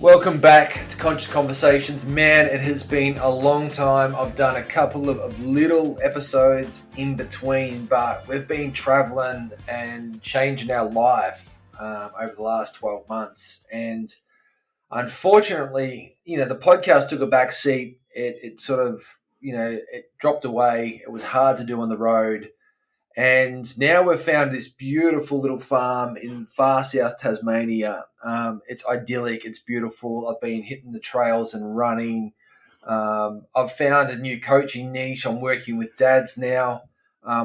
Welcome back to Conscious Conversations. Man, it has been a long time. I've done a couple of little episodes in between, but we've been traveling and changing our life over the last 12 months. And unfortunately, the podcast took a back seat. It sort of, it dropped away. It was hard to do on the road. And now we've found this beautiful little farm in far south Tasmania. It's idyllic. It's beautiful. I've been hitting the trails and running. I've found a new coaching niche. I'm working with dads now,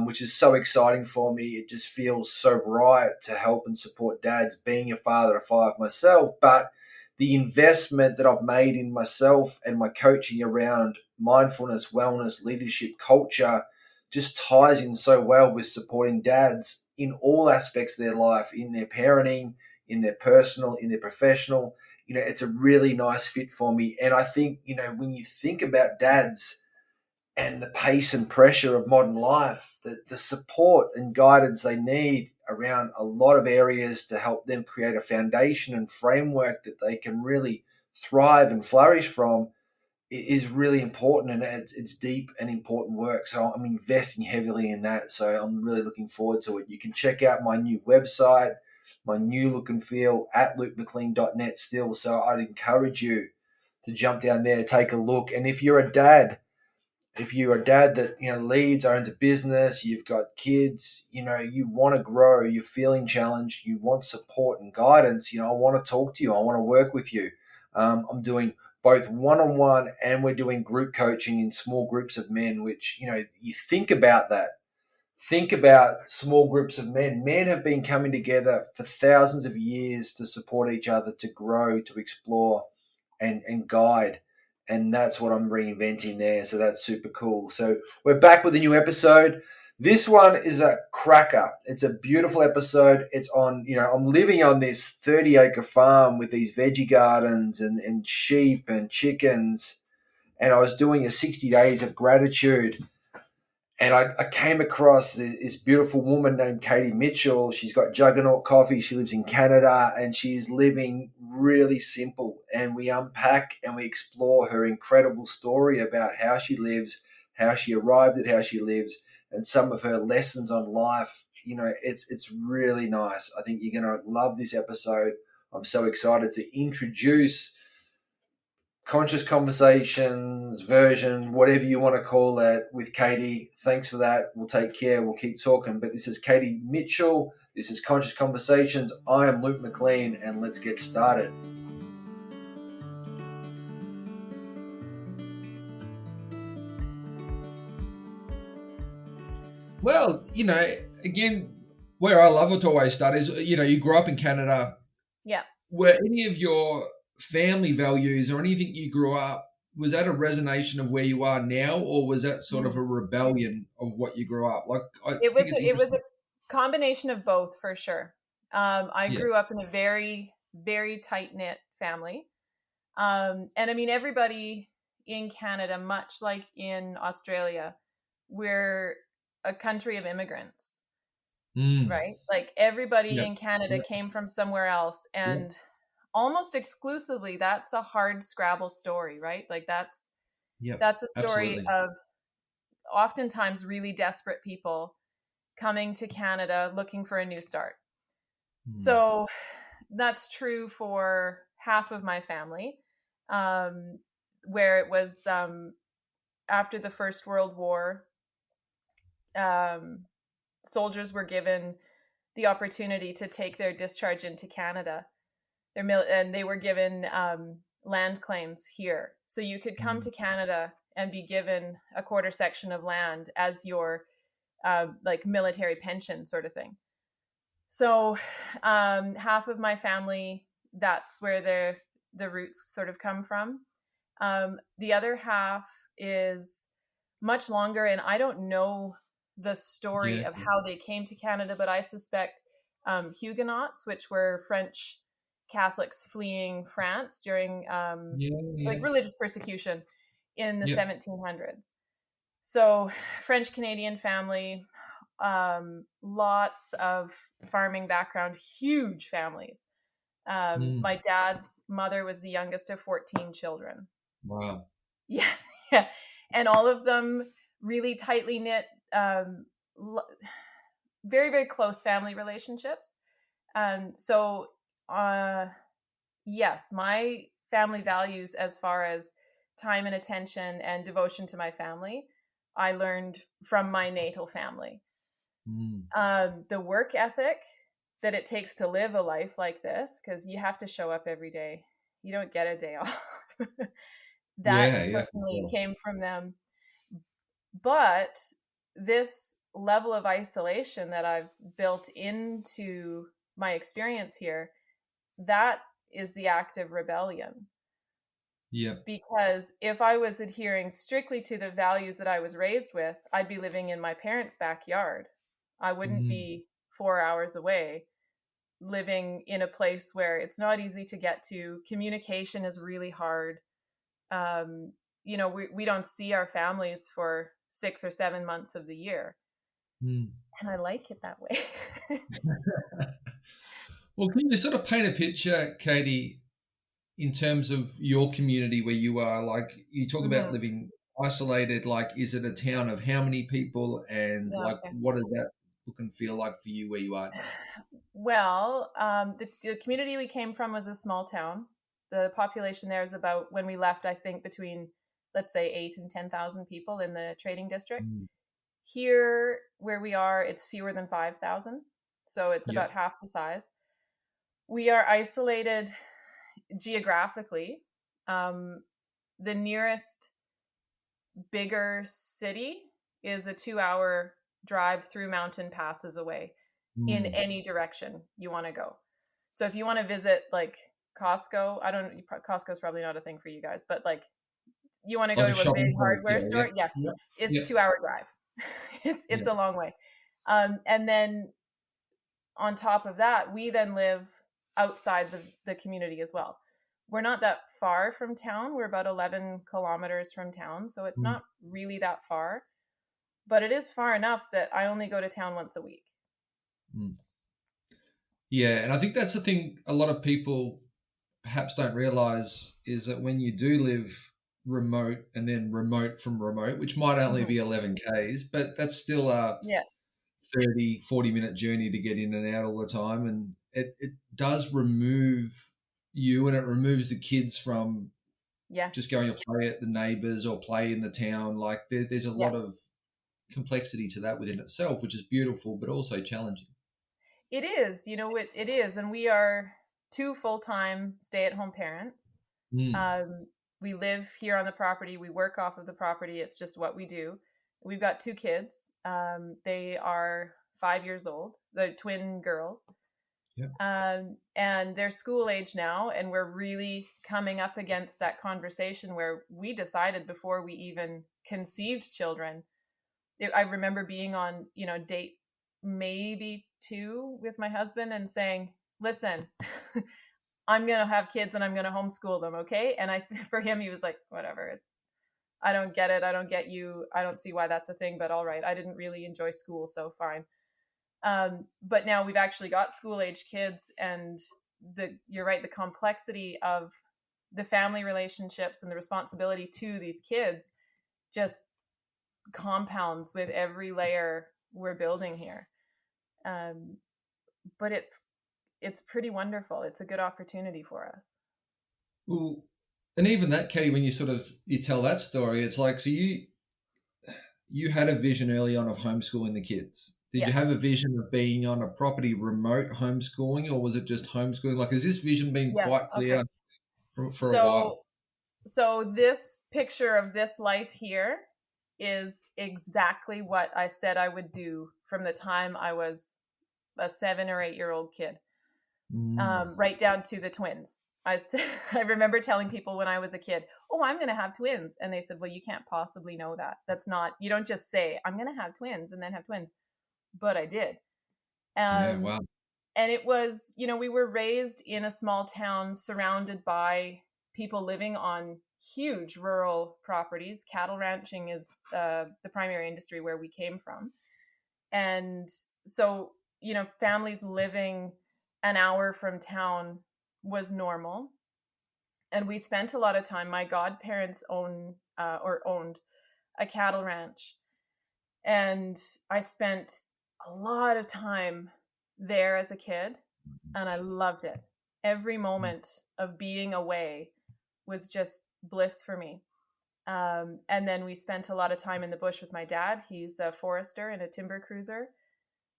which is so exciting for me. It just feels so right to help and support dads, being a father of five myself. But the investment that I've made in myself and my coaching around mindfulness, wellness, leadership, culture just ties in so well with supporting dads in all aspects of their life, in their parenting, in their personal, in their professional. It's a really nice fit for me. And I think, when you think about dads and the pace and pressure of modern life, the support and guidance they need around a lot of areas to help them create a foundation and framework that they can really thrive and flourish from is really important, and it's deep and important work. So I'm investing heavily in that. So I'm really looking forward to it. You can check out my new website, my new look and feel at lukemclean.net still. So I'd encourage you to jump down there, take a look. And if you're a dad that leads, owns a business, you've got kids, you want to grow, you're feeling challenged, you want support and guidance, I want to talk to you, I want to work with you. I'm doing both one-on-one, and we're doing group coaching in small groups of men, which, you think about that. Think about small groups of men. Men have been coming together for thousands of years to support each other, to grow, to explore and guide. And that's what I'm reinventing there. So that's super cool. So we're back with a new episode. This one is a cracker. It's a beautiful episode. It's on, I'm living on this 30-acre farm with these veggie gardens and sheep and chickens. And I was doing a 60 days of gratitude. And I came across this beautiful woman named Katie Mitchell. She's got Juggernaut Coffee. She lives in Canada, and she's living really simple. And we unpack and we explore her incredible story about how she lives, how she arrived at how she lives, and some of her lessons on life. It's really nice. I think you're going to love this episode. I'm so excited to introduce Conscious Conversations version, whatever you want to call it, with Katie. Thanks for that. We'll take care. We'll keep talking. But this is Katie Mitchell. This is Conscious Conversations. I am Luke McLean, and let's get started. Well, again, where I love it to always start is, you grew up in Canada. Yeah. Were any of your family values or anything you grew up, was that a resonation of where you are now, or was that sort of a rebellion of what you grew up? It was a combination of both, for sure. I grew up in a very, very tight-knit family. And I mean, everybody in Canada, much like in Australia, we're a country of immigrants, right? Like everybody in Canada came from somewhere else, and almost exclusively that's a hard scrabble story, right? Like that's a story of oftentimes really desperate people coming to Canada looking for a new start. So that's true for half of my family, where it was after the First World War, soldiers were given the opportunity to take their discharge into Canada. And they were given land claims here. So you could come to Canada and be given a quarter section of land as your like military pension sort of thing. So half of my family, that's where the roots sort of come from. The other half is much longer, and I don't know the story of how they came to Canada, but I suspect Huguenots, which were French Catholics fleeing France during like religious persecution in the 1700s. So French Canadian family, lots of farming background, huge families. Mm. My dad's mother was the youngest of 14 children. Wow. Yeah, yeah, and all of them really tightly knit, very, very close family relationships. So, uh, yes, my family values as far as time and attention and devotion to my family, I learned from my natal family. Mm. The work ethic that it takes to live a life like this, because you have to show up every day. You don't get a day off. That Yeah, yeah, for certainly sure. came from them. But this level of isolation that I've built into my experience here, that is the act of rebellion. Yeah. Because if I was adhering strictly to the values that I was raised with, I'd be living in my parents' backyard. I wouldn't Mm. be 4 hours away, living in a place where it's not easy to get to. Communication is really hard. Um, we don't see our families for 6 or 7 months of the year. Mm. And I like it that way. Well, can you sort of paint a picture, Katie, in terms of your community where you are? Like, you talk about Hmm. living isolated. Like, is it a town of how many people, and Yeah, like, okay. what does that look and feel like for you where you are now? Well, the community we came from was a small town. The population there is about, when we left, I think between, let's say, 8 and 10,000 people in the trading district. Mm. Here, where we are, it's fewer than 5,000. So it's Yep. about half the size. We are isolated geographically. Um, the nearest bigger city is a 2 hour drive through mountain passes away in Mm. any direction you want to go. So if you want to visit like Costco, Costco's probably not a thing for you guys, but like you want to go Like a to a big shopping mall. hardware Yeah, yeah, store, yeah, yeah, it's yeah, 2 hour drive. It's yeah. a long way. And then on top of that, we then live outside the community as well. We're not that far from town. We're about 11 kilometers from town. So it's Mm. not really that far, but it is far enough that I only go to town once a week. Mm. Yeah, and I think that's the thing a lot of people perhaps don't realize is that when you do live remote and then remote from remote, which might only Hmm. be 11 Ks, but that's still a Yeah. 30, 40-minute journey to get in and out all the time. And it does remove you and it removes the kids from Yeah. just going to play at the neighbors or play in the town. Like there's a Yeah. lot of complexity to that within itself, which is beautiful, but also challenging. It is, it is. And we are two full-time stay-at-home parents. Mm. Um, we live here on the property. We work off of the property. It's just what we do. We've got two kids. They are 5 years old. They're twin girls. Yeah. And they're school age now. And we're really coming up against that conversation where we decided before we even conceived children. I remember being on, date maybe two with my husband and saying, listen, I'm going to have kids and I'm going to homeschool them. Okay. And for him, he was like, whatever. I don't get it. I don't get you. I don't see why that's a thing, but all right. I didn't really enjoy school. So fine. But now we've actually got school age kids, and you're right. The complexity of the family relationships and the responsibility to these kids just compounds with every layer we're building here. Um, but it's pretty wonderful. It's a good opportunity for us. Well, and even that, Katie, when you tell that story, it's like so you had a vision early on of homeschooling the kids. Did you Yes. have a vision of being on a property remote homeschooling, or was it just homeschooling? Like, has this vision been Yes. quite Okay. clear for a So while? so this picture of this life here is exactly what I said I would do from the time I was a 7 or 8 year old kid, Mm. right down to the twins. I remember telling people when I was a kid, "Oh, I'm going to have twins," and they said, "Well, you can't possibly know that. That's not. You don't just say I'm going to have twins and then have twins." But I did. Yeah, Um, wow. and it was, we were raised in a small town surrounded by people living on huge rural properties. Cattle ranching is the primary industry where we came from. And so, families living an hour from town was normal. And we spent a lot of time. My godparents owned a cattle ranch, and I spent a lot of time there as a kid, and I loved it. Every moment of being away was just bliss for me. And then we spent a lot of time in the bush with my dad. He's a forester and a timber cruiser.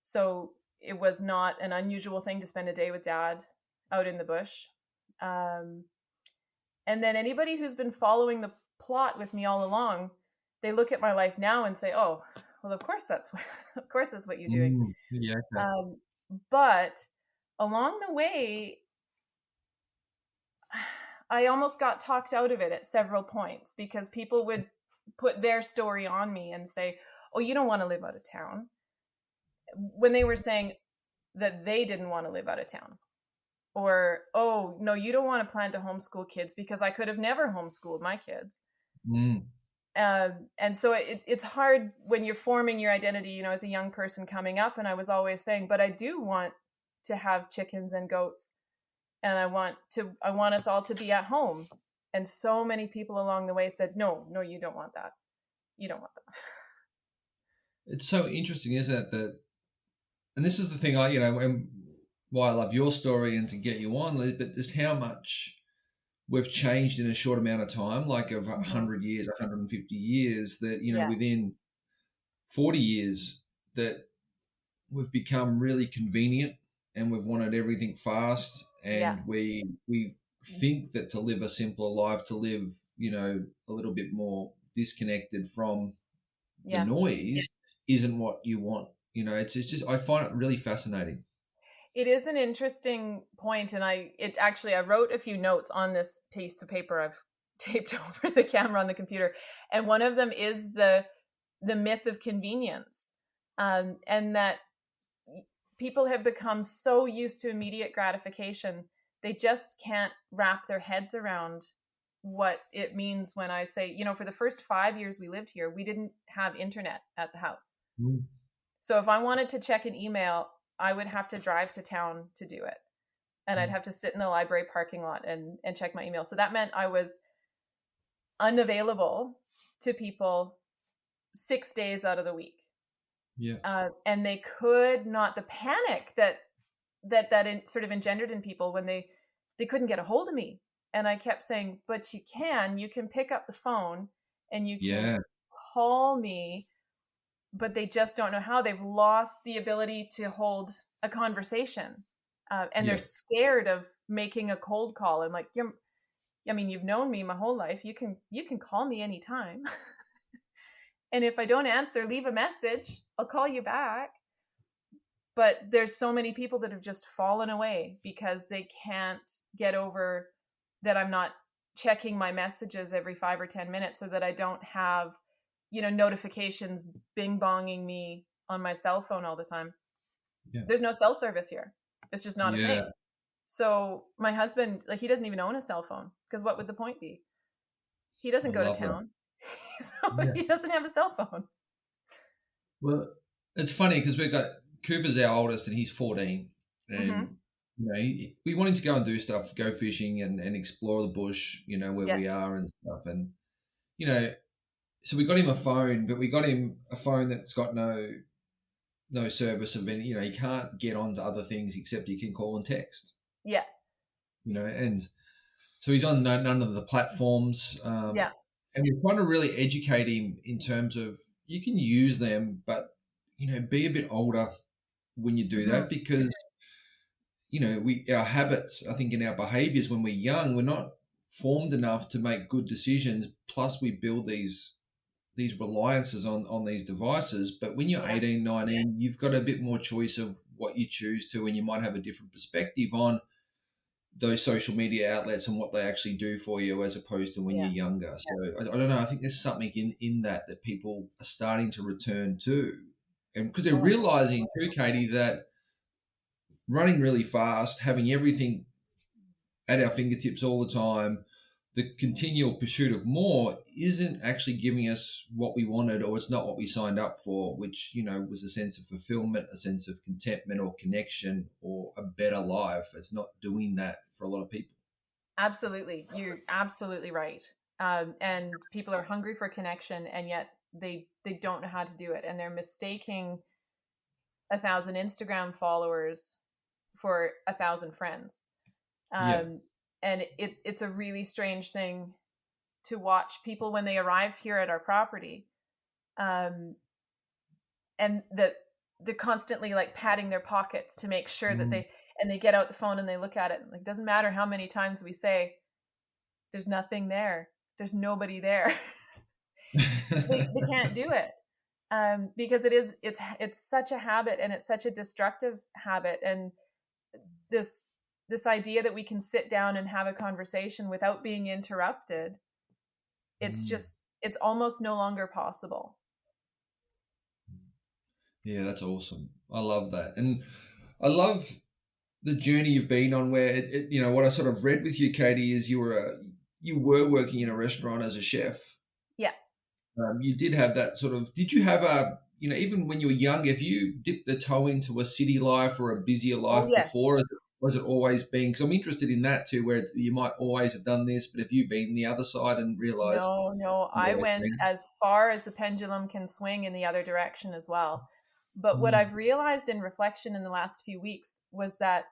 So it was not an unusual thing to spend a day with dad out in the bush. And then anybody who's been following the plot with me all along, they look at my life now and say, "Oh, well, of course that's what you're doing." Yeah. Okay. But along the way, I almost got talked out of it at several points because people would put their story on me and say, "Oh, you don't want to live out of town," when they were saying that they didn't want to live out of town. Or, "Oh, no, you don't want to plan to homeschool kids," because I could have never homeschooled my kids. And so it's hard when you're forming your identity, as a young person coming up. And I was always saying, but I do want to have chickens and goats, and I want us all to be at home. And so many people along the way said, no, you don't want that. You don't want that. It's so interesting, isn't it? And this is the thing why I love your story and to get you on, Liz, but just how much we've changed in a short amount of time, like of 100 years, 150 years, that, within 40 years that we've become really convenient and we've wanted everything fast. And we think that to live a simpler life, to live, a little bit more disconnected from the noise isn't what you want. It's just, I find it really fascinating. It is an interesting point, and I wrote a few notes on this piece of paper I've taped over the camera on the computer, and one of them is the myth of convenience, and that people have become so used to immediate gratification, they just can't wrap their heads around what it means when I say, for the first 5 years we lived here, we didn't have internet at the house. So if I wanted to check an email, I would have to drive to town to do it. And I'd have to sit in the library parking lot and check my email. So that meant I was unavailable to people 6 days out of the week. Yeah. And they could not, the panic that sort of engendered in people when they couldn't get a hold of me. And I kept saying, but you can pick up the phone and you can call me, but they just don't know how. They've lost the ability to hold a conversation. And they're scared of making a cold call. I'm like, you've known me my whole life. You can call me anytime. And if I don't answer, leave a message. I'll call you back. But there's so many people that have just fallen away because they can't get over that I'm not checking my messages every 5 or 10 minutes, or that I don't have notifications bing bonging me on my cell phone all the time. There's no cell service here. It's just not a thing. So my husband, he doesn't even own a cell phone, because what would the point be? He doesn't go to town. So he doesn't have a cell phone. Well, it's funny because we've got Cooper's our oldest and he's 14, and we want him to go and do stuff, go fishing and explore the bush, where we are and stuff. And so we got him a phone, but we got him a phone that's got no service of any, he can't get onto other things except he can call and text. Yeah. And so he's on none of the platforms. And we're trying to really educate him in terms of, you can use them, but, be a bit older when you do that, because, our habits, I think, in our behaviors when we're young, we're not formed enough to make good decisions. Plus we build these reliances on these devices. But when you're 18, 19, you've got a bit more choice of what you choose to, and you might have a different perspective on those social media outlets and what they actually do for you, as opposed to when you're younger. So I don't know. I think there's something in that people are starting to return to, and because they're realizing too, Katie, that running really fast, having everything at our fingertips all the time, the continual pursuit of more isn't actually giving us what we wanted, or it's not what we signed up for, which, was a sense of fulfillment, a sense of contentment or connection or a better life. It's not doing that for a lot of people. Absolutely. You're absolutely right. And people are hungry for connection, and yet they don't know how to do it. And they're mistaking 1,000 Instagram followers for 1,000 friends. And it's a really strange thing to watch people when they arrive here at our property, and they're constantly like patting their pockets to make sure that they get out the phone and they look at it. Like, doesn't matter how many times we say there's nothing there, there's nobody there. they can't do it, because it's such a habit, and it's such a destructive habit. And this idea that we can sit down and have a conversation without being interrupted, it's almost no longer possible. Yeah, that's awesome. I love that. And I love the journey you've been on, where what I sort of read with you, Katie, is you were working in a restaurant as a chef. Yeah. You did have that sort of, did you have even when you were young, have you dipped the toe into a city life or a busier life before? Was it always been, because I'm interested in that too, where you might always have done this, but have you been the other side and realized? No, I went as far as the pendulum can swing in the other direction as well. But what I've realized in reflection in the last few weeks was that,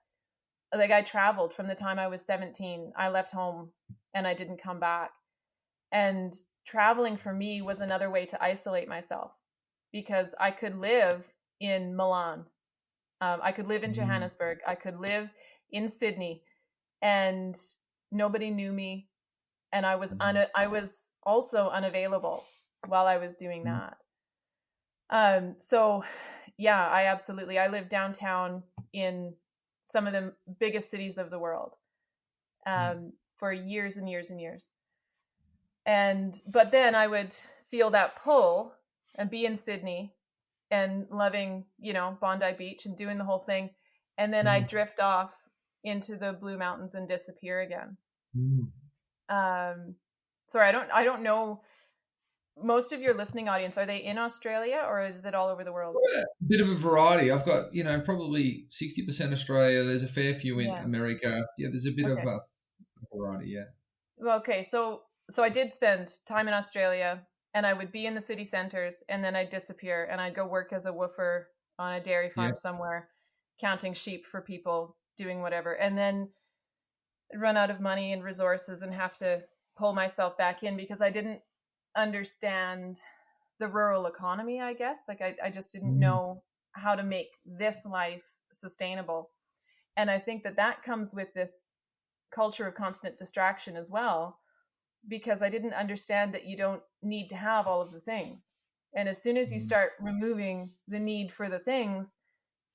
like, I traveled from the time I was 17. I left home and I didn't come back. And traveling for me was another way to isolate myself, because I could live in Milan. I could live in Johannesburg. I could live in Sydney, and nobody knew me. And I was also unavailable while I was doing that. So yeah, I lived downtown in some of the biggest cities of the world, for years and years and years. But then I would feel that pull and be in Sydney and loving, Bondi Beach and doing the whole thing. And then I drift off into the Blue Mountains and disappear again. Sorry, I don't know. Most of your listening audience, are they in Australia or is it all over the world? A bit of a variety. I've got, probably 60% Australia. There's a fair few in America. Yeah, there's a bit of a variety, yeah. Well, okay, so I did spend time in Australia, and I would be in the city centers, and then I'd disappear, and I'd go work as a woofer on a dairy farm somewhere, counting sheep for people, doing whatever, and then I'd run out of money and resources and have to pull myself back in because I didn't understand the rural economy, I guess. Like, I just didn't know how to make this life sustainable. And I think that comes with this culture of constant distraction as well, because I didn't understand that you don't need to have all of the things. And as soon as you start removing the need for the things,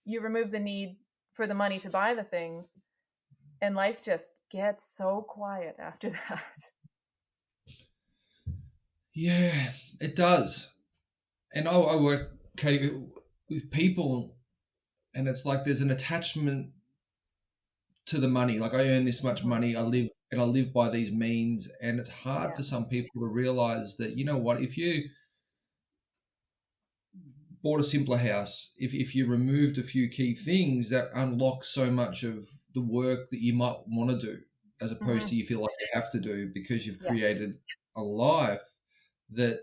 you remove the need for the money to buy the things. And life just gets so quiet after that. Yeah, it does. And I work, Katie, with people, and it's like there's an attachment to the money. Like, I earn this much money, I live by these means, and it's hard for some people to realize that, if you bought a simpler house, if you removed a few key things, that unlocks so much of the work that you might want to do, as opposed to you feel like you have to do, because you've created a life that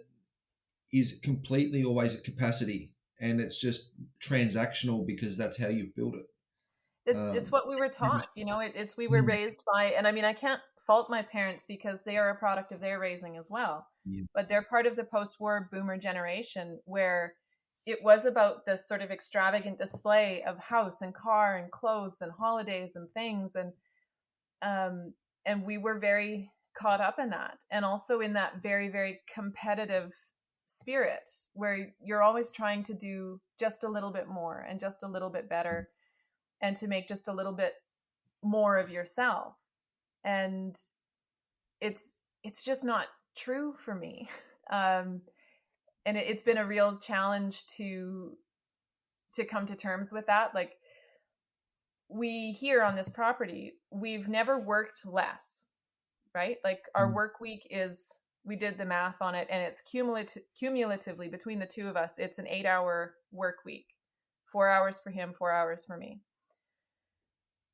is completely always at capacity, and it's just transactional because that's how you've built it. It's what we were taught, we were raised by, and I mean, I can't fault my parents because they are a product of their raising as well, but they're part of the post-war boomer generation, where it was about this sort of extravagant display of house and car and clothes and holidays and things. And we were very caught up in that, and also in that very, very competitive spirit where you're always trying to do just a little bit more and just a little bit better, and to make just a little bit more of yourself. And it's just not true for me. And it's been a real challenge to come to terms with that. Like, we here on this property, we've never worked less, right? Like our work week is, we did the math on it, and it's cumulatively between the two of us, it's an 8-hour work week, 4 hours for him, 4 hours for me.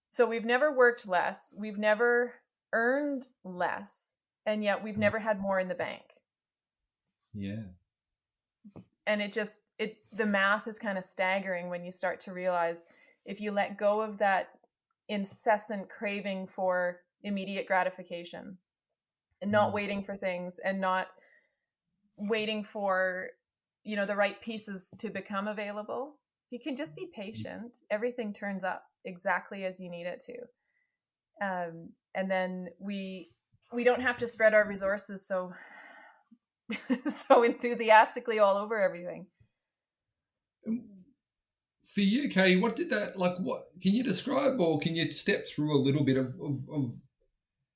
So we've never worked less, we've never earned less, and yet we've never had more in the bank. Yeah. And the math is kind of staggering when you start to realize, if you let go of that incessant craving for immediate gratification and not waiting for things and not waiting for, the right pieces to become available, if you can just be patient, everything turns up exactly as you need it to. And then we don't have to spread our resources so enthusiastically all over everything. For you, Katie, what did that, like, what can you describe, or can you step through a little bit of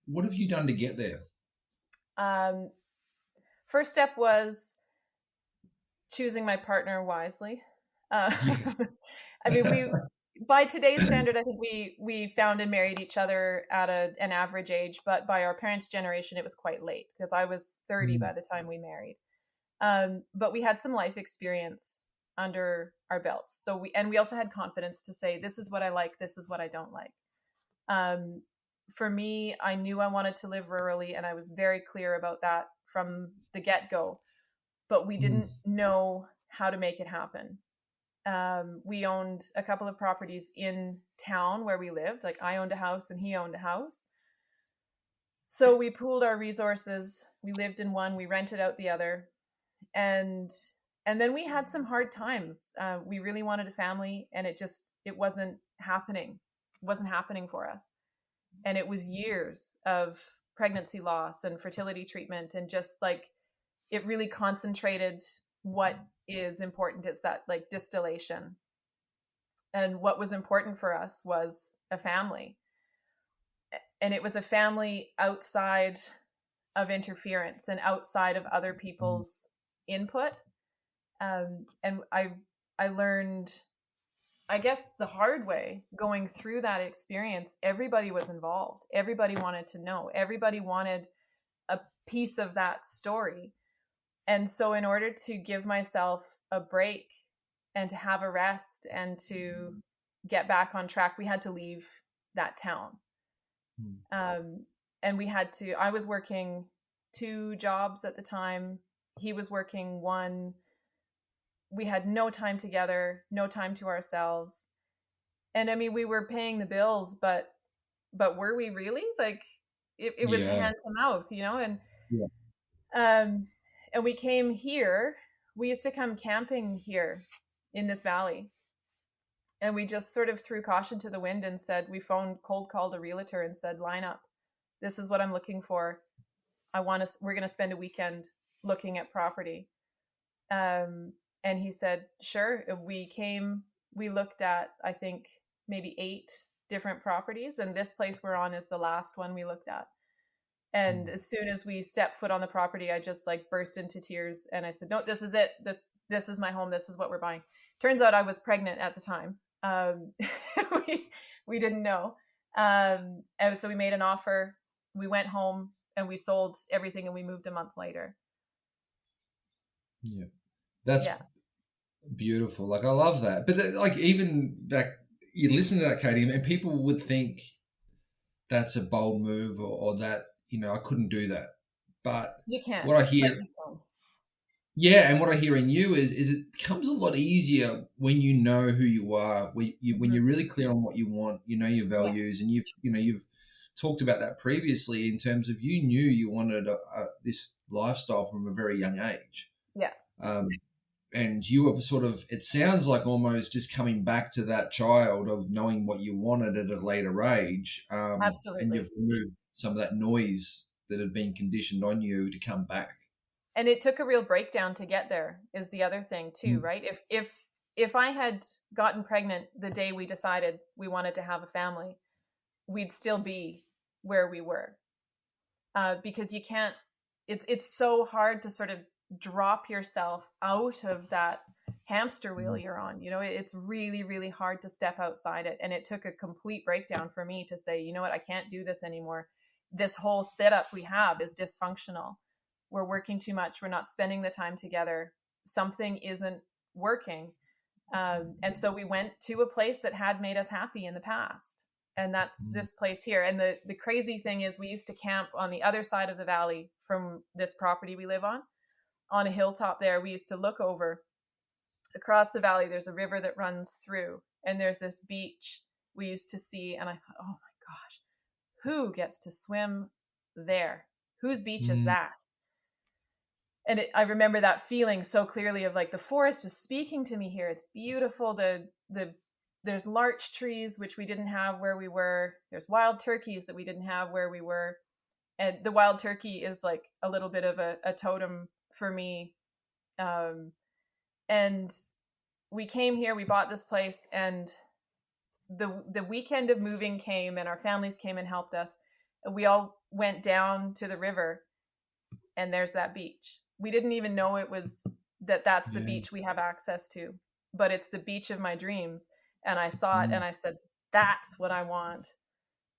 what have you done to get there? First step was choosing my partner wisely. I mean, by today's standard, I think we found and married each other at an average age, but by our parents' generation, it was quite late, because I was 30 by the time we married. But we had some life experience under our belts. So we also had confidence to say, this is what I like, this is what I don't like. For me, I knew I wanted to live rurally, and I was very clear about that from the get-go, but we didn't know how to make it happen. We owned a couple of properties in town where we lived. Like, I owned a house and he owned a house. So we pooled our resources. We lived in one, we rented out the other. And then we had some hard times. We really wanted a family, and it wasn't happening. It wasn't happening for us. And it was years of pregnancy loss and fertility treatment, and just like, it really concentrated what is important. It's that like distillation. And what was important for us was a family. And it was a family outside of interference and outside of other people's input. And I learned, I guess, the hard way, going through that experience. Everybody was involved. Everybody wanted to know. Everybody wanted a piece of that story. And so in order to give myself a break and to have a rest and to get back on track, we had to leave that town. And I was working 2 jobs at the time. He was working 1. We had no time together, no time to ourselves. And I mean, we were paying the bills, but were we really? Like, it was hand to mouth, and and we came here. We used to come camping here in this valley. And we just sort of threw caution to the wind and said, cold called a realtor and said, line up. This is what I'm looking for. We're going to spend a weekend looking at property. And he said, sure. We looked at, I think, maybe 8 different properties. And this place we're on is the last one we looked at. And as soon as we stepped foot on the property, I just like burst into tears. And I said, no, this is it. This is my home. This is what we're buying. Turns out I was pregnant at the time. We didn't know. And so we made an offer. We went home and we sold everything, and we moved a month later. Yeah. That's beautiful. Like, I love that. But like, even that, you listen to that, Katie, and people would think that's a bold move, or that, I couldn't do that. But you can. What I hear, and what I hear in you is it becomes a lot easier when you know who you are, when you're really clear on what you want, your values, and you've talked about that previously in terms of, you knew you wanted this lifestyle from a very young age. Yeah. And you were sort of, it sounds like almost just coming back to that child of knowing what you wanted at a later age. Absolutely. And you've removed some of that noise that had been conditioned on you to come back. And it took a real breakdown to get there, is the other thing too, right? If I had gotten pregnant the day we decided we wanted to have a family, we'd still be where we were. Because you can't, it's so hard to sort of drop yourself out of that hamster wheel you're on. It's really, really hard to step outside it. And it took a complete breakdown for me to say, you know what, I can't do this anymore. this whole setup we have is dysfunctional. We're working too much. We're not spending the time together. Something isn't working. And so we went to a place that had made us happy in the past. And that's this place here. And the crazy thing is we used to camp on the other side of the valley from this property we live on a hilltop there. We used to look over across the valley. There's a river that runs through, and there's this beach we used to see. And I thought, oh my gosh, who gets to swim there? Whose beach is that? And I remember that feeling so clearly of like, the forest is speaking to me here. It's beautiful. There's larch trees, which we didn't have where we were. There's wild turkeys that we didn't have where we were. And the wild turkey is like a little bit of a totem for me. And we came here, we bought this place, and the weekend of moving came, and our families came and helped us. And we all went down to the river, and there's that beach. We didn't even know it was that's the beach we have access to, but it's the beach of my dreams. And I saw it and I said, that's what I want.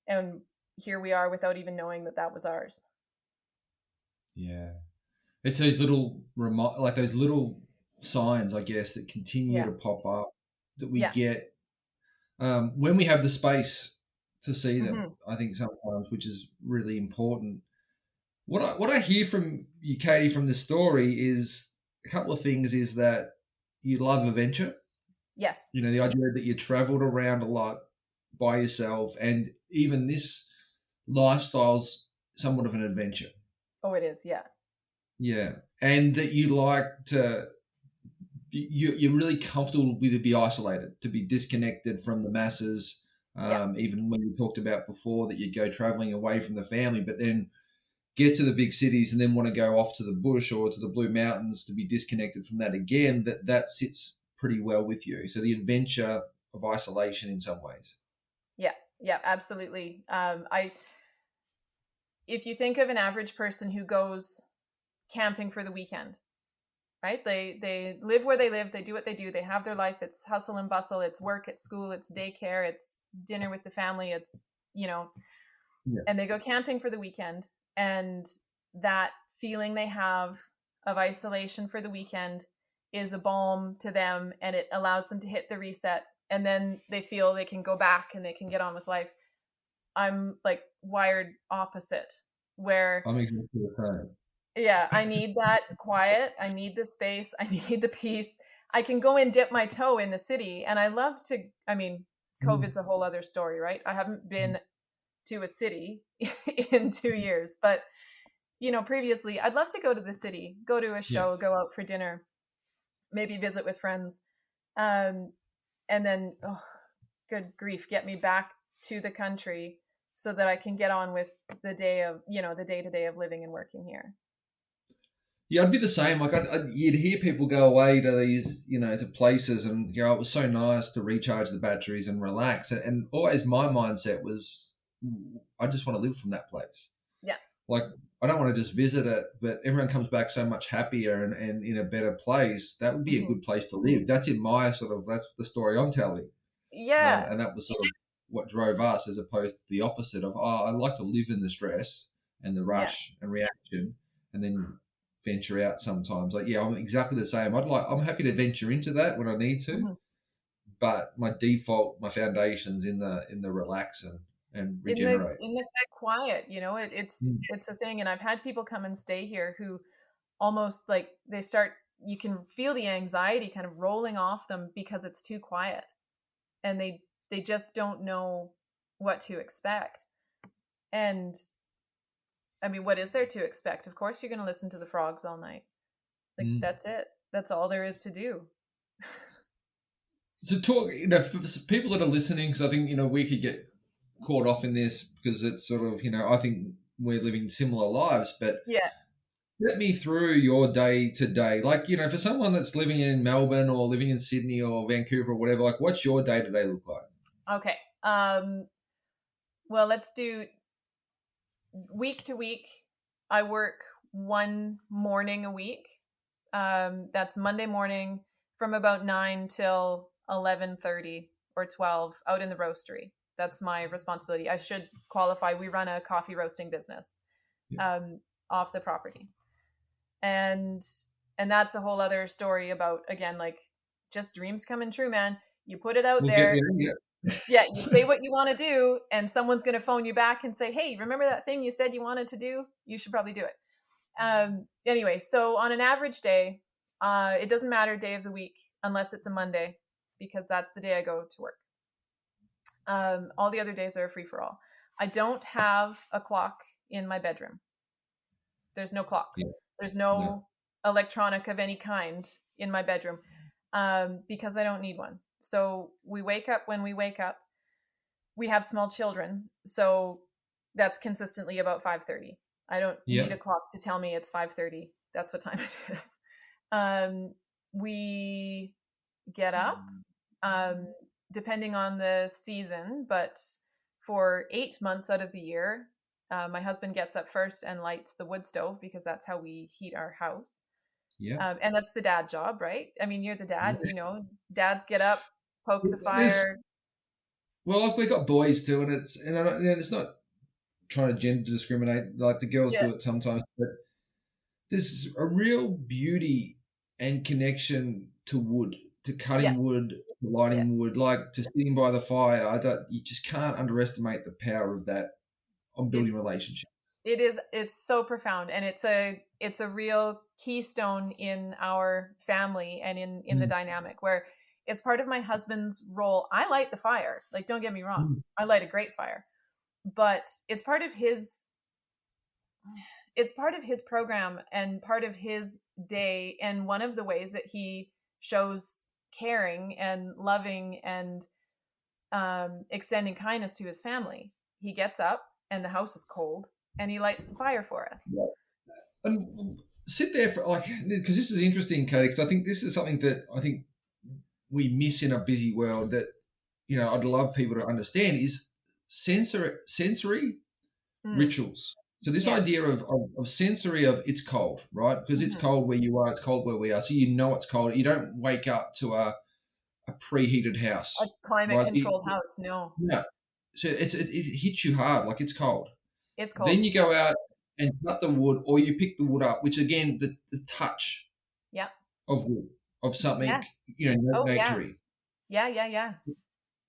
And here we are without even knowing that was ours. Yeah. It's those little like those little signs, I guess, that continue to pop up that we get when we have the space to see them. I think sometimes, which is really important. What I hear from you, Katie, from this story is a couple of things. Is that you love adventure. Yes. You know, the idea that you traveled around a lot by yourself, and even this lifestyle's somewhat of an adventure. Oh, it is. Yeah. Yeah. And that you like to, you're really comfortable with to be isolated, to be disconnected from the masses. Even when you talked about before that you'd go traveling away from the family, but then get to the big cities and then want to go off to the bush or to the Blue Mountains to be disconnected from that again, that sits pretty well with you. So the adventure of isolation in some ways. Yeah, absolutely. If you think of an average person who goes camping for the weekend, right? They live where they live, they do what they do, they have their life, it's hustle and bustle, it's work, it's school, it's daycare, it's dinner with the family, it's, and they go camping for the weekend. And that feeling they have of isolation for the weekend is a balm to them, and it allows them to hit the reset, and then they feel they can go back and they can get on with life. I'm like wired opposite, where I'm exactly the same. Yeah, I need that quiet. I need the space. I need the peace. I can go and dip my toe in the city, and I love to. I mean, COVID's a whole other story, right? I haven't been to a city in 2 years, but previously I'd love to go to the city, go to a show, go out for dinner, maybe visit with friends, and then good grief, get me back to the country so that I can get on with the day of the day-to-day of living and working here. Yeah, I'd be the same. Like you'd hear people go away to these, to places and go, it was so nice to recharge the batteries and relax. And always my mindset was, I just want to live from that place. Yeah. Like, I don't want to just visit it, but everyone comes back so much happier and in a better place. That would be a good place to live. That's in my that's the story I'm telling. Yeah. And that was sort of what drove us, as opposed to the opposite of, I like to live in the stress and the rush and reaction, and then venture out sometimes. Like, I'm exactly the same. I'm happy to venture into that when I need to, but my default, my foundation's in the relax and regenerate. In the quiet, it's a thing. And I've had people come and stay here who almost like you can feel the anxiety kind of rolling off them because it's too quiet, and they just don't know what to expect. And I mean, what is there to expect? Of course, you're going to listen to the frogs all night. Like, that's it. That's all there is to do. So talk, for people that are listening, because I think, we could get caught off in this because it's sort of, I think we're living similar lives, but let me through your day to day. Like, for someone that's living in Melbourne or living in Sydney or Vancouver or whatever, like, what's your day to day look like? Okay. Well, let's do week to week. I work one morning a week. That's Monday morning from about 9 till 11:30 or 12 out in the roastery. That's my responsibility. I should qualify. We run a coffee roasting business off the property. And that's a whole other story about, again, like, just dreams coming true, man. You put it out there. You say what you want to do, and someone's going to phone you back and say, hey, remember that thing you said you wanted to do? You should probably do it. Anyway, so on an average day, it doesn't matter day of the week unless it's a Monday, because that's the day I go to work. All the other days are a free for all. I don't have a clock in my bedroom. There's no clock. Yeah. There's no electronic of any kind in my bedroom, because I don't need one. So we wake up when we wake up. We have small children, so that's consistently about 5:30. I don't need a clock to tell me it's 5:30. That's what time it is. We get up, depending on the season, but for 8 months out of the year, my husband gets up first and lights the wood stove, because that's how we heat our house. Yeah. And that's the dad job, right? I mean, you're the dad, dads get up, poke the fire. Well, like, we got boys too, and it's not trying to gender discriminate, like the girls do it sometimes, but there's a real beauty and connection to wood, to cutting wood, to lighting wood, like to sitting by the fire. You just can't underestimate the power of that on building relationships. It's so profound, and it's a real keystone in our family and in the dynamic, where it's part of my husband's role. I light the fire, like, don't get me wrong, I light a great fire, but it's part of his program and part of his day. And one of the ways that he shows caring and loving and extending kindness to his family, he gets up and the house is cold and he lights the fire for us. And sit there for, like, because this is interesting, Katie, because I think this is something that I think we miss in a busy world that, I'd love people to understand, is sensory rituals. So this idea of sensory, of it's cold, right? Because it's cold where you are, it's cold where we are. So it's cold. You don't wake up to a preheated house. A climate-controlled house, no. Yeah. So it hits you hard, like, it's cold. It's cold. Then you go out and cut the wood, or you pick the wood up, which, again, the touch of wood, of something, naturey. Yeah.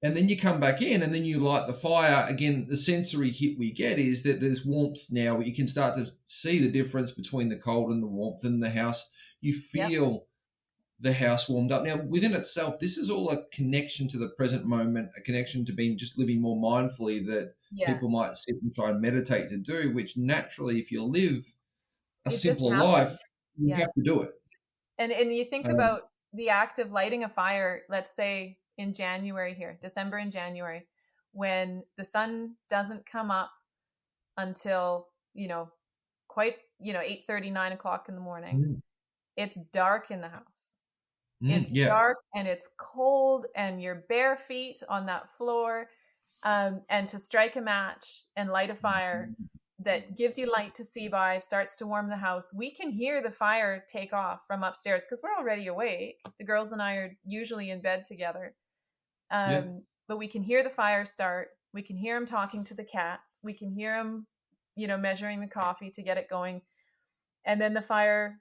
And then you come back in and then you light the fire. Again, the sensory hit we get is that there's warmth now. You can start to see the difference between the cold and the warmth in the house. You feel the house warmed up. Now, within itself, this is all a connection to the present moment, a connection to just living more mindfully that people might sit and try and meditate to do, which naturally, if you live a simpler life, you have to do it. And you think about the act of lighting a fire, let's say in January here, December and January, when the sun doesn't come up until, 8:30, 9 o'clock in the morning. It's dark in the house. It's dark and it's cold and you're bare feet on that floor. And to strike a match and light a fire that gives you light to see by, starts to warm the house. We can hear the fire take off from upstairs because we're already awake. The girls and I are usually in bed together. But we can hear the fire start. We can hear him talking to the cats. We can hear him, measuring the coffee to get it going. And then the fire,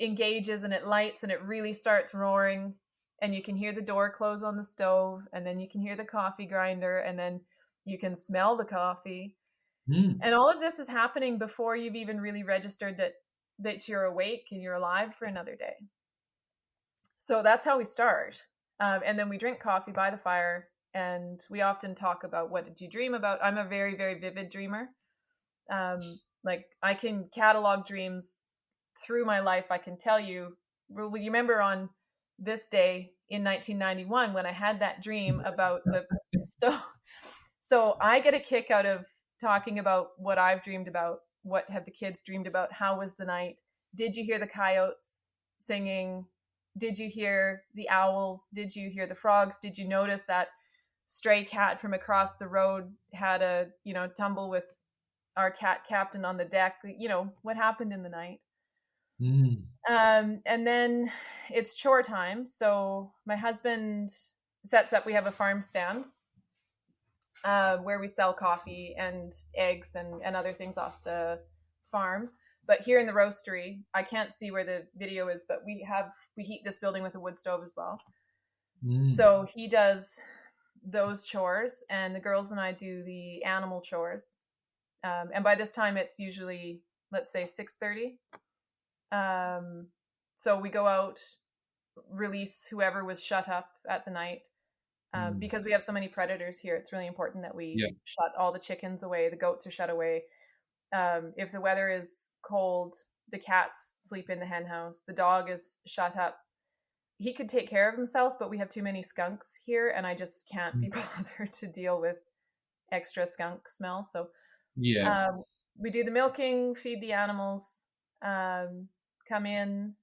engages and it lights and it really starts roaring. And you can hear the door close on the stove. And then you can hear the coffee grinder. And then you can smell the coffee. And all of this is happening before you've even really registered that you're awake and you're alive for another day. So that's how we start. And then we drink coffee by the fire, and we often talk about, what did you dream about? I'm a very, very vivid dreamer. Like, I can catalog dreams through my life. I can tell you, you remember on this day in 1991 when I had that dream about so I get a kick out of talking about what I've dreamed about. What have the kids dreamed about? How was the night? Did you hear the coyotes singing? Did you hear the owls? Did you hear the frogs? Did you notice that stray cat from across the road had a, tumble with our cat captain on the deck? What happened in the night? And then it's chore time. So my husband sets up, we have a farm stand. where we sell coffee and eggs and other things off the farm. But here in the roastery, I can't see where the video is, but we heat this building with a wood stove as well. So he does those chores, and the girls and I do the animal chores. And by this time, it's usually, let's say, 6:30. So we go out, release whoever was shut up at the night. Because we have so many predators here, it's really important that we shut all the chickens away. The goats are shut away. If the weather is cold, the cats sleep in the hen house. The dog is shut up. He could take care of himself, but we have too many skunks here, and I just can't be bothered to deal with extra skunk smell. So we do the milking, feed the animals, come in,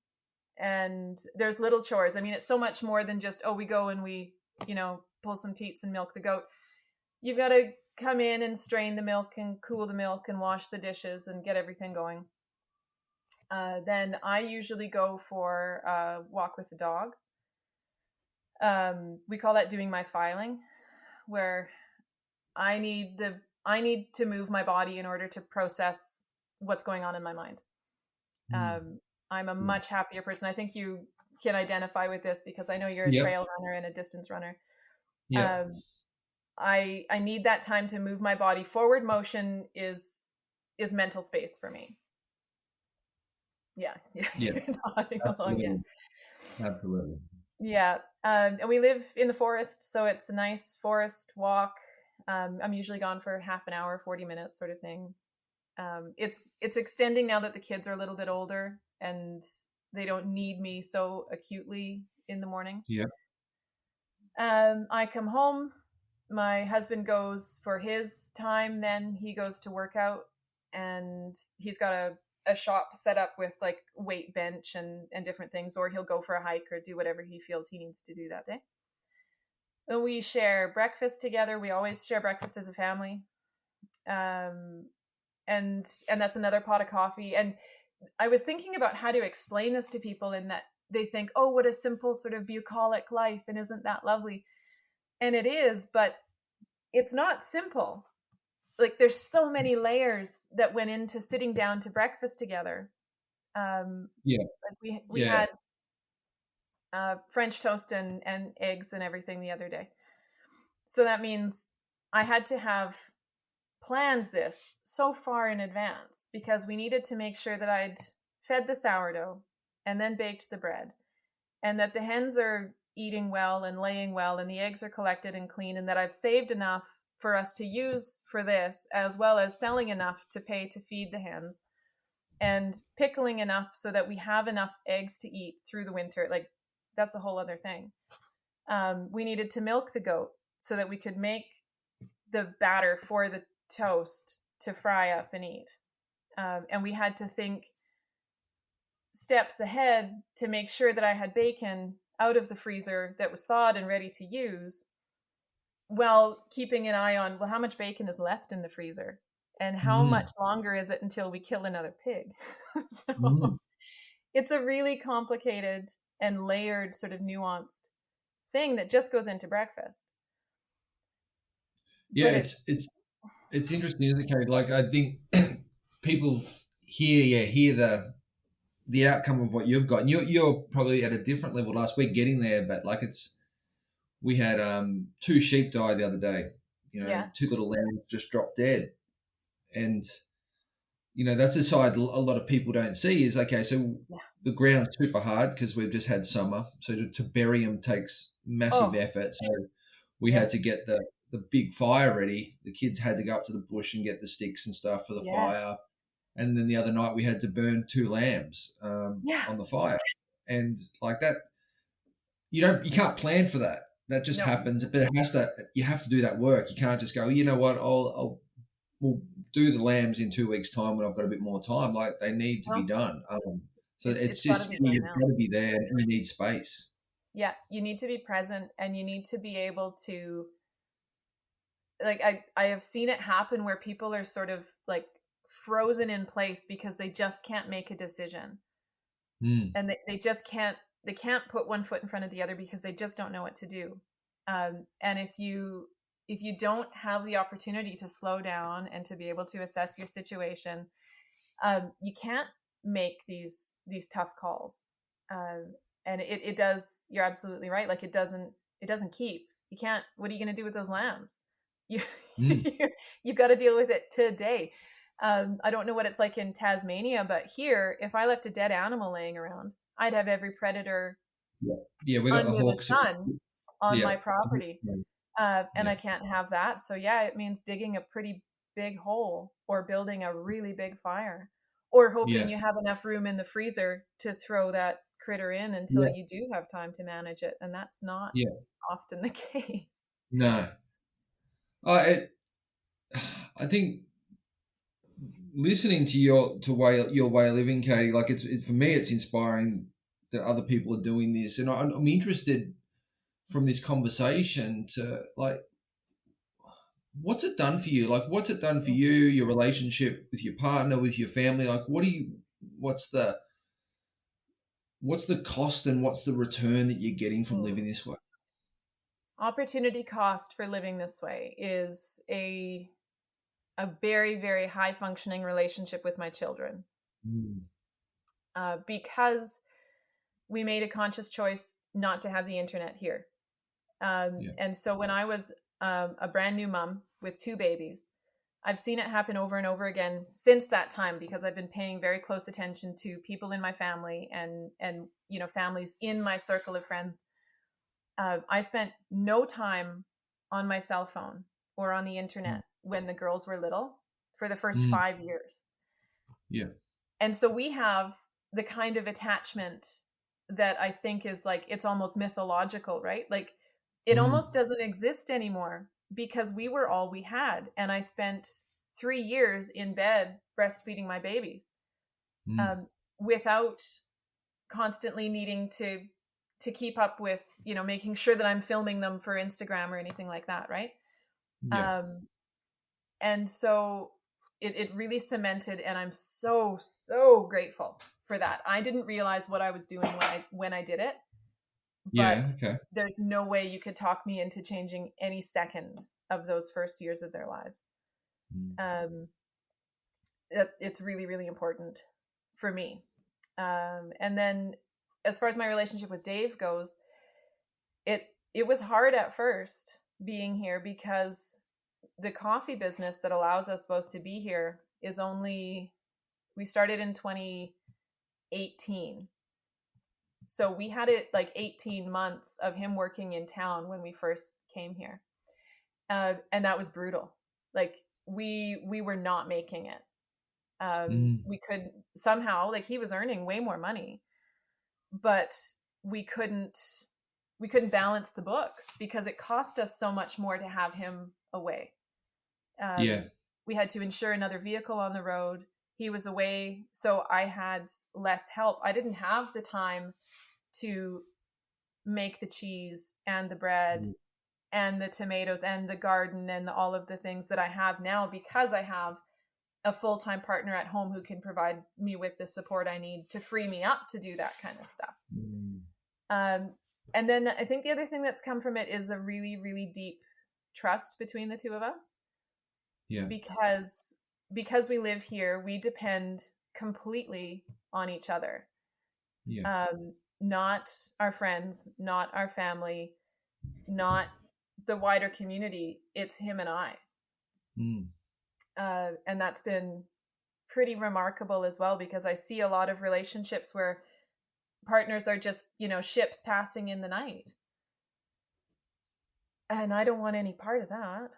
and there's little chores. I mean, it's so much more than just, we go and we, pull some teats and milk the goat. You've got to come in and strain the milk and cool the milk and wash the dishes and get everything going. Then I usually go for a walk with the dog. We call that doing my filing, where I need to move my body in order to process what's going on in my mind. I'm a much happier person. I think you can identify with this because I know you're a trail runner and a distance runner. I need that time to move my body. Forward motion is mental space for me. You're nodding along. Absolutely. Yeah. And we live in the forest, so it's a nice forest walk. I'm usually gone for half an hour, 40 minutes sort of thing. It's extending now that the kids are a little bit older and they don't need me so acutely in the morning. I come home. My husband goes for his time, then he goes to work out, and he's got a shop set up with like weight bench and different things, or he'll go for a hike or do whatever he feels he needs to do that day. Then we share breakfast together. We always share breakfast as a family. And that's another pot of coffee. And I was thinking about how to explain this to people, in that they think, oh, what a simple sort of bucolic life, and isn't that lovely? And it is, but it's not simple. Like, there's so many layers that went into sitting down to breakfast together. Like we had French toast and eggs and everything the other day. So that means I had to have planned this so far in advance, because we needed to make sure that I'd fed the sourdough and then baked the bread, and that the hens are eating well and laying well, and the eggs are collected and clean, and that I've saved enough for us to use for this, as well as selling enough to pay to feed the hens, and pickling enough so that we have enough eggs to eat through the winter. Like, that's a whole other thing. We needed to milk the goat so that we could make the batter for the toast to fry up and eat. And we had to think steps ahead to make sure that I had bacon out of the freezer that was thawed and ready to use, while keeping an eye on, well, how much bacon is left in the freezer and how much longer is it until we kill another pig. So it's a really complicated and layered, sort of nuanced thing that just goes into breakfast. Yeah, it's interesting, isn't it, Kate? Like, I think people hear the outcome of what you've got, and you're probably at a different level last week getting there, but like, we had 2 sheep die the other day, 2 little lambs just dropped dead. And that's a side a lot of people don't see, is, okay, so the ground's super hard because we've just had summer, so to bury them takes massive effort. So we had to get the big fire ready. The kids had to go up to the bush and get the sticks and stuff for the fire. And then the other night we had to burn 2 lambs on the fire. And like that, you can't plan for that. That just happens. But you have to do that work. You can't just go, you know what, we'll do the lambs in 2 weeks' time when I've got a bit more time. Like, they need to be done. So it's just, you've got to be there, and you need space. Yeah, you need to be present, and you need to be able to, like, I have seen it happen where people are sort of like frozen in place because they just can't make a decision. And they just can't put one foot in front of the other because they just don't know what to do. And if you if you don't have the opportunity to slow down and to be able to assess your situation, you can't make these tough calls. And it does, you're absolutely right. Like it doesn't keep. You can't, what are you going to do with those lambs? You've got to deal with it today. I don't know what it's like in Tasmania, but here, if I left a dead animal laying around, I'd have every predator we got under the sun on my property. And I can't have that. So yeah, it means digging a pretty big hole or building a really big fire or hoping you have enough room in the freezer to throw that critter in until you do have time to manage it. And that's not often the case. No. I think listening to your way of living, Katie, like it's for me, it's inspiring that other people are doing this, and I'm interested from this conversation to like, what's it done for you? Like, what's it done for you? Your relationship with your partner, with your family? Like, what's the cost and what's the return that you're getting from living this way? Opportunity cost for living this way is a very, very high functioning relationship with my children. Because we made a conscious choice not to have the internet here. And so when I was a brand new mom with 2 babies, I've seen it happen over and over again since that time, because I've been paying very close attention to people in my family and families in my circle of friends. I spent no time on my cell phone or on the internet when the girls were little for the first 5 years. Yeah. And so we have the kind of attachment that I think is like, it's almost mythological, right? Like it almost doesn't exist anymore because we were all we had. And I spent 3 years in bed breastfeeding my babies without constantly needing to keep up with, making sure that I'm filming them for Instagram or anything like that. Right. Yeah. And so it really cemented, and I'm so, so grateful for that. I didn't realize what I was doing when I did it, but there's no way you could talk me into changing any second of those first years of their lives. It's really, really important for me. And then as far as my relationship with Dave goes, it was hard at first being here because the coffee business that allows us both to be here we started in 2018. So we had it like 18 months of him working in town when we first came here. And that was brutal. Like we were not making it. We could somehow, like he was earning way more money, but we couldn't balance the books because it cost us so much more to have him away. We had to insure another vehicle on the road. He was away, so I had less help. I didn't have the time to make the cheese and the bread and the tomatoes and the garden and all of the things that I have now because I have a full-time partner at home who can provide me with the support I need to free me up to do that kind of stuff. And then I think the other thing that's come from it is a really, really deep trust between the two of us. Yeah. Because we live here, we depend completely on each other. Yeah. Not our friends, not our family, not the wider community. It's him and I. And that's been pretty remarkable as well, because I see a lot of relationships where partners are just, ships passing in the night. And I don't want any part of that.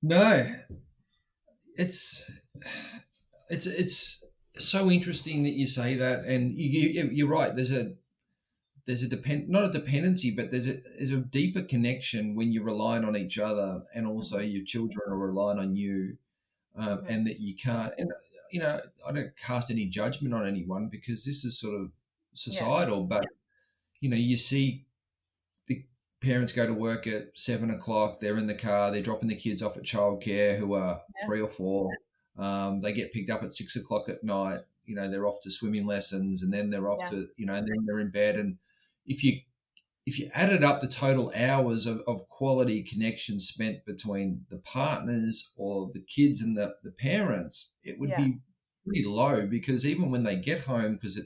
No, it's so interesting that you say that, and you're right. There's a not a dependency, but there's a deeper connection when you're relying on each other, and also your children are relying on you, and that you can't. And I don't cast any judgment on anyone because this is sort of societal, but you see the parents go to work at 7 o'clock, they're in the car, they're dropping the kids off at childcare who are 3 or 4. They get picked up at 6 o'clock at night, they're off to swimming lessons, and then they're off to, and then they're in bed. And if you if you added up the total hours of quality connection spent between the partners or the kids and the parents, it would be pretty low, because even when they get home, because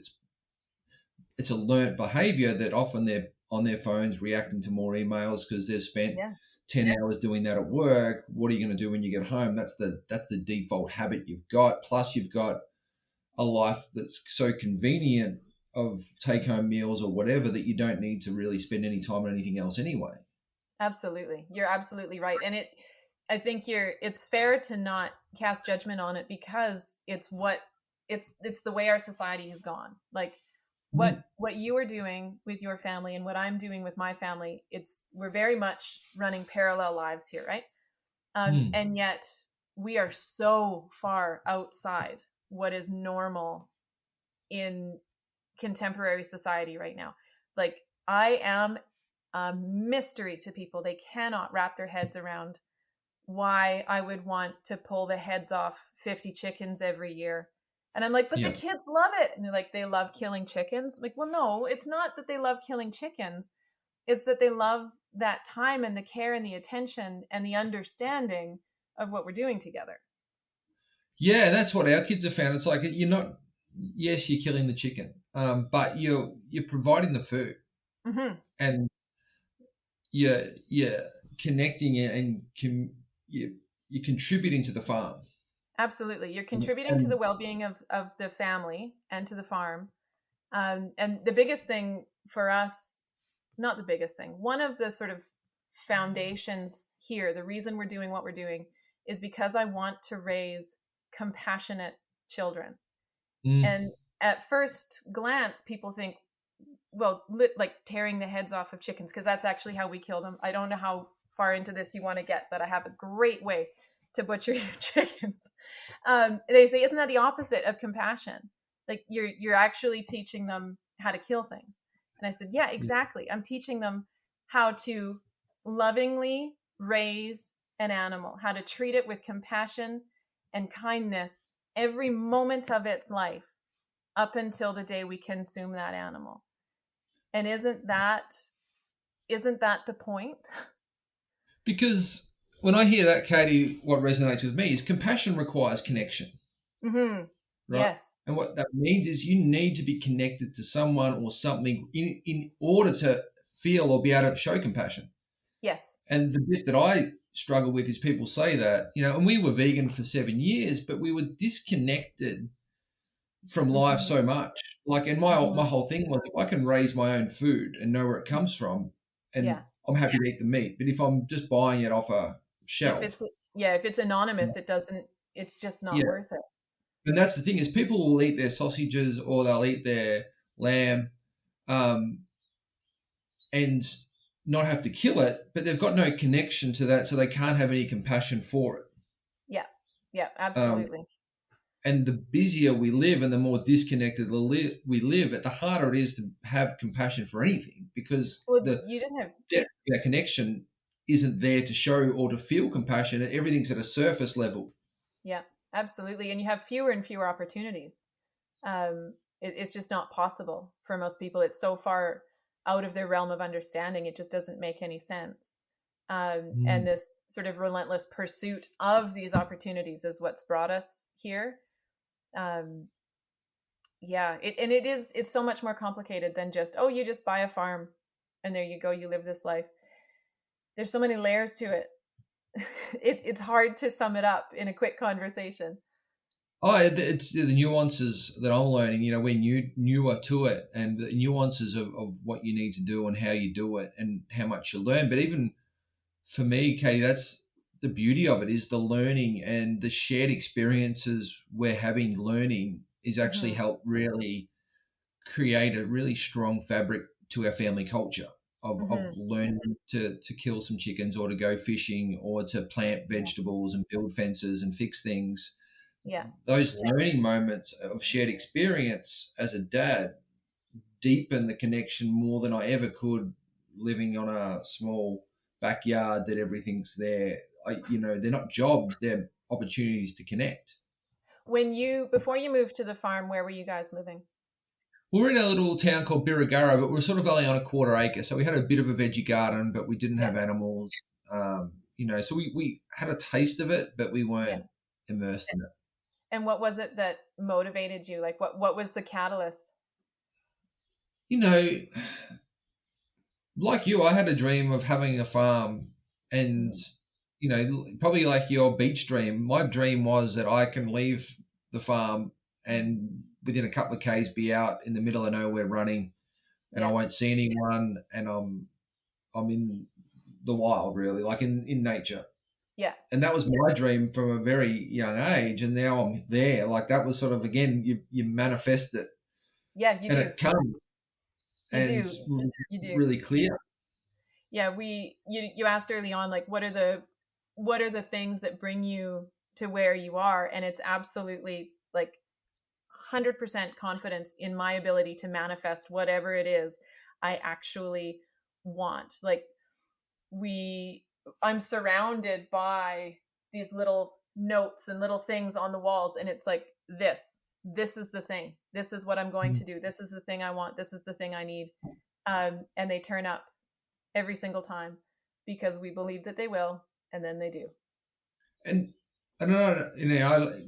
it's a learnt behavior that often they're on their phones reacting to more emails because they've spent 10 hours doing that at work. What are you going to do when you get home? That's the default habit you've got. Plus you've got a life that's so convenient of take-home meals or whatever that you don't need to really spend any time on anything else anyway. Absolutely. You're absolutely right. And I think it's fair to not cast judgment on it, because it's the way our society has gone. Like what you are doing with your family and what I'm doing with my family, we're very much running parallel lives here, right? And yet we are so far outside what is normal in contemporary society right now. Like, I am a mystery to people. They cannot wrap their heads around why I would want to pull the heads off 50 chickens every year. And I'm like, but the kids love it. And they're like, they love killing chickens. I'm like, well, no, it's not that they love killing chickens. It's that they love that time and the care and the attention and the understanding of what we're doing together. Yeah, that's what our kids have found. It's like, you're killing the chicken, but you're providing the food, and you're connecting it, and you're contributing to the farm. Absolutely. You're contributing to the well-being of the family and to the farm. And the biggest thing for us, not the biggest thing, one of the sort of foundations here, the reason we're doing what we're doing, is because I want to raise compassionate children. And at first glance, people think, well, like tearing the heads off of chickens, because that's actually how we kill them. I don't know how far into this you want to get, but I have a great way to butcher your chickens. They say, isn't that the opposite of compassion? Like you're actually teaching them how to kill things. And I said, yeah, exactly. I'm teaching them how to lovingly raise an animal, how to treat it with compassion and kindness every moment of its life up until the day we consume that animal. And isn't that the point? Because when I hear that, Katie, what resonates with me is compassion requires connection. Right? Yes. And what that means is you need to be connected to someone or something in order to feel or be able to show compassion. Yes. And the bit that I struggle with is people say that, and we were vegan for 7 years, but we were disconnected from life so much. Like, and my whole thing was, if I can raise my own food and know where it comes from, and I'm happy to eat the meat. But if I'm just buying it off a shelf, if it's anonymous, it's just not worth it. And that's the thing, is people will eat their sausages or they'll eat their lamb, and not have to kill it, but they've got no connection to that, so they can't have any compassion for it. Yeah, absolutely. And the busier we live and the more disconnected we live, the harder it is to have compassion for anything, because that connection isn't there to show or to feel compassion. Everything's at a surface level. Yeah, absolutely. And you have fewer and fewer opportunities. It's just not possible for most people. It's so far out of their realm of understanding. It just doesn't make any sense. And this sort of relentless pursuit of these opportunities is what's brought us here. It's so much more complicated than just, you just buy a farm and there you go, you live this life. There's so many layers to it. It's hard to sum it up in a quick conversation. It's the nuances that I'm learning. We're newer to it, and the nuances of what you need to do and how you do it and how much you learn. But even for me, Katie, that's the beauty of it, is the learning and the shared experiences we're having learning is actually helped really create a really strong fabric to our family culture of learning to kill some chickens or to go fishing or to plant vegetables and build fences and fix things. Yeah. Those learning moments of shared experience as a dad deepen the connection more than I ever could living on a small backyard that everything's there. They're not jobs, they're opportunities to connect. Before you moved to the farm, where were you guys living? we're in a little town called Birregurra, but we're sort of only on a quarter acre. So we had a bit of a veggie garden, but we didn't have animals. So we had a taste of it, but we weren't immersed in it. And what was it that motivated you? Like what was the catalyst? Like you, I had a dream of having a farm, and probably like your beach dream. My dream was that I can leave the farm and within a couple of k's be out in the middle of nowhere running, and I won't see anyone, and I'm in the wild, really, like in nature. Yeah. And that was my dream from a very young age, and now I'm there. Like that was sort of, again, you manifest it. Yeah, you and do. it comes. You do. Really clear. Yeah, you asked early on, like what are the things that bring you to where you are, and it's absolutely like 100% confidence in my ability to manifest whatever it is I actually want. Like I'm surrounded by these little notes and little things on the walls, and it's like this is the thing. This is what I'm going to do. This is the thing I want. This is the thing I need. And they turn up every single time because we believe that they will, and then they do. And I don't know,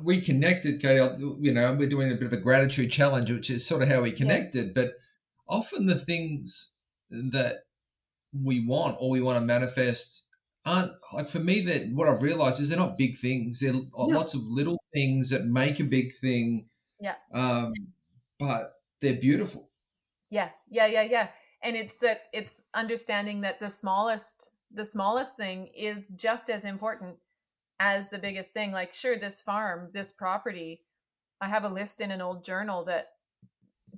we connected, Katie. We're doing a bit of a gratitude challenge, which is sort of how we connected. But often the things that we want or we want to manifest aren't, like, for me, that what I've realized is they're not big things. They're lots of little things that make a big thing. Yeah. But they're beautiful. Yeah. And it's understanding that the smallest thing is just as important as the biggest thing. Like, sure, this farm, this property, I have a list in an old journal that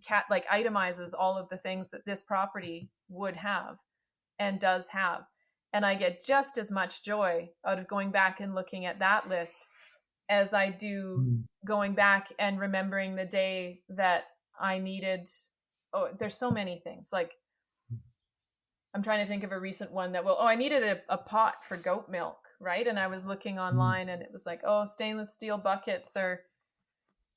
itemizes all of the things that this property would have and does have. And I get just as much joy out of going back and looking at that list as I do going back and remembering the day that I needed. Oh, there's so many things. Like, I'm trying to think of a recent one that I needed a pot for goat milk, right? And I was looking online and it was like, stainless steel buckets are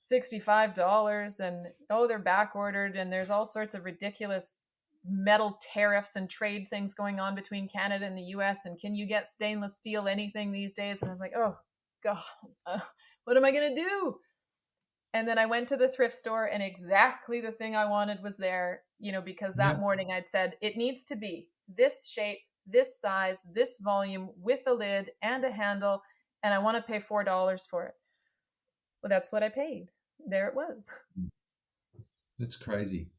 $65 and they're back ordered, and there's all sorts of ridiculous metal tariffs and trade things going on between Canada and the US, and can you get stainless steel anything these days? And I was like, oh God, what am I gonna do? And then I went to the thrift store, and exactly the thing I wanted was there, because that morning I'd said, it needs to be this shape, this size, this volume, with a lid and a handle, and I want to pay $4 for it. Well, that's what I paid. There it was. That's crazy.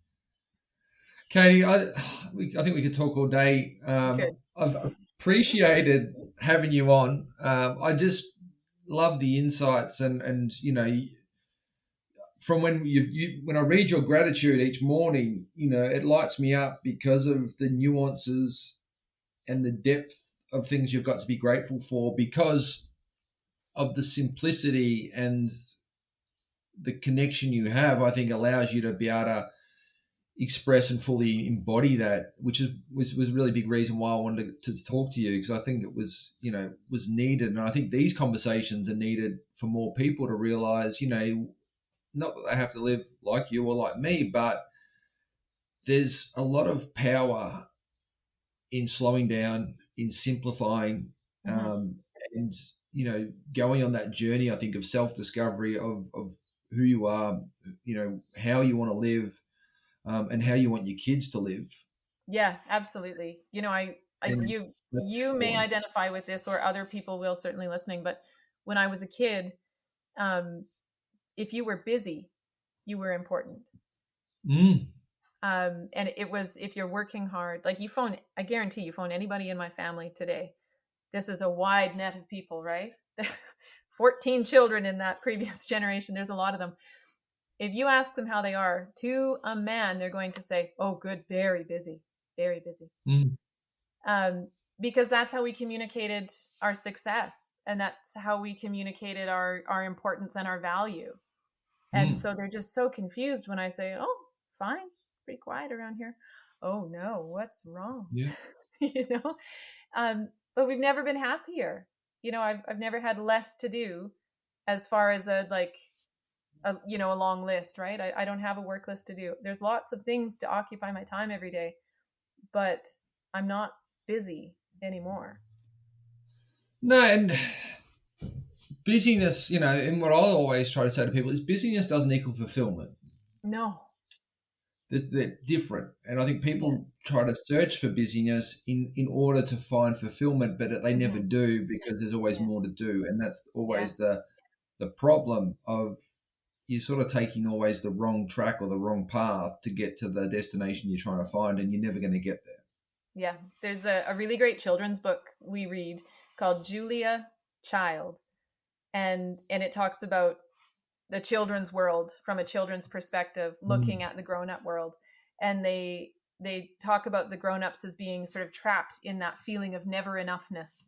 Katie, I think we could talk all day. I've appreciated having you on. I just love the insights, and from when when I read your gratitude each morning, it lights me up because of the nuances and the depth of things you've got to be grateful for, because of the simplicity and the connection you have. I think allows you to be able to express and fully embody that, which was a really big reason why I wanted to talk to you, because I think it was needed. And I think these conversations are needed for more people to realize, not that they have to live like you or like me, but there's a lot of power in slowing down, in simplifying, and going on that journey, I think, of self-discovery of who you are, how you want to live, and how you want your kids to live. Yeah, absolutely. You may identify with this, or other people will, certainly listening, but when I was a kid, if you were busy, you were important. And it was, if you're working hard, like I guarantee you phone anybody in my family today. This is a wide net of people, right? 14 children in that previous generation. There's a lot of them. If you ask them how they are to a man, they're going to say, oh, good, very busy, very busy. Because that's how we communicated our success. And that's how we communicated our importance and our value. And so they're just so confused when I say, oh, fine, pretty quiet around here. Oh no, what's wrong? Yeah. But we've never been happier. I've never had less to do as far as a a long list, right? I don't have a work list to do. There's lots of things to occupy my time every day, but I'm not busy anymore. No, and busyness, and what I always try to say to people is busyness doesn't equal fulfillment. No. They're different. And I think people try to search for busyness in order to find fulfillment, but they never do, because there's always more to do. And that's always the problem of you're sort of taking always the wrong track or the wrong path to get to the destination you're trying to find, and you're never going to get there. Yeah. There's a really great children's book we read called Julia Child. And it talks about the children's world from a children's perspective, looking at the grown-up world. And they talk about the grown-ups as being sort of trapped in that feeling of never enoughness.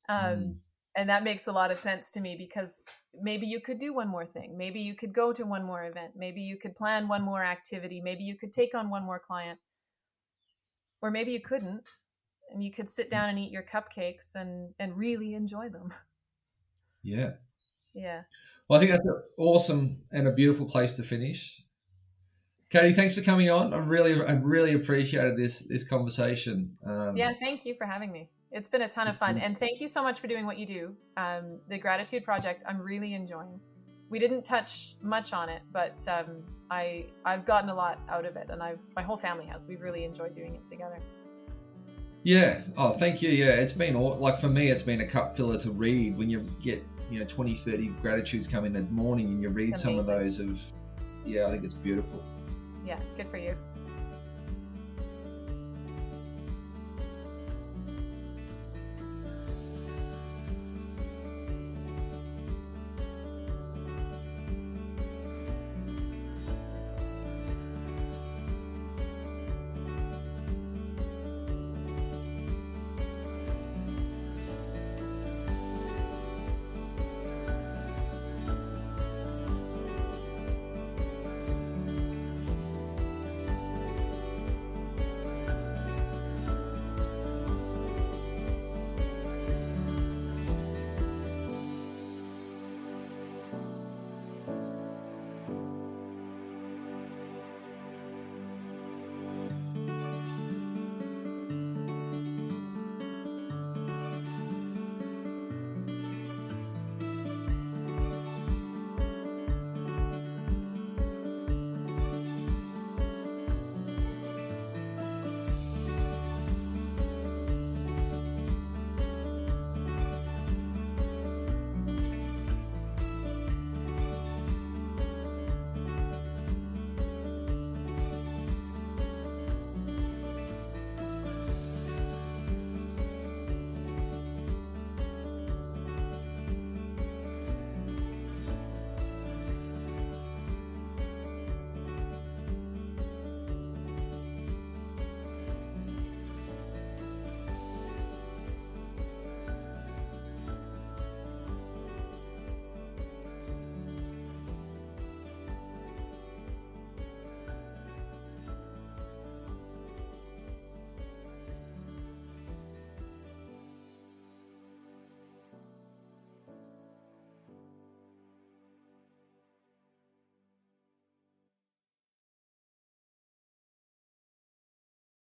And that makes a lot of sense to me, because maybe you could do one more thing. Maybe you could go to one more event. Maybe you could plan one more activity. Maybe you could take on one more client. Or maybe you couldn't, and you could sit down and eat your cupcakes and really enjoy them. Yeah. Yeah. Well, I think that's an awesome and a beautiful place to finish. Katie, thanks for coming on. I really appreciated this conversation. Thank you for having me. It's been a ton of fun. And thank you so much for doing what you do. The Gratitude Project, I'm really enjoying. We didn't touch much on it, but I've gotten a lot out of it, and my whole family has. We've really enjoyed doing it together. Yeah. Oh, thank you. Yeah, it's been for me, it's been a cup filler to read when you get 20, 30 gratitudes come in the morning and you read some of those I think it's beautiful. Yeah, good for you.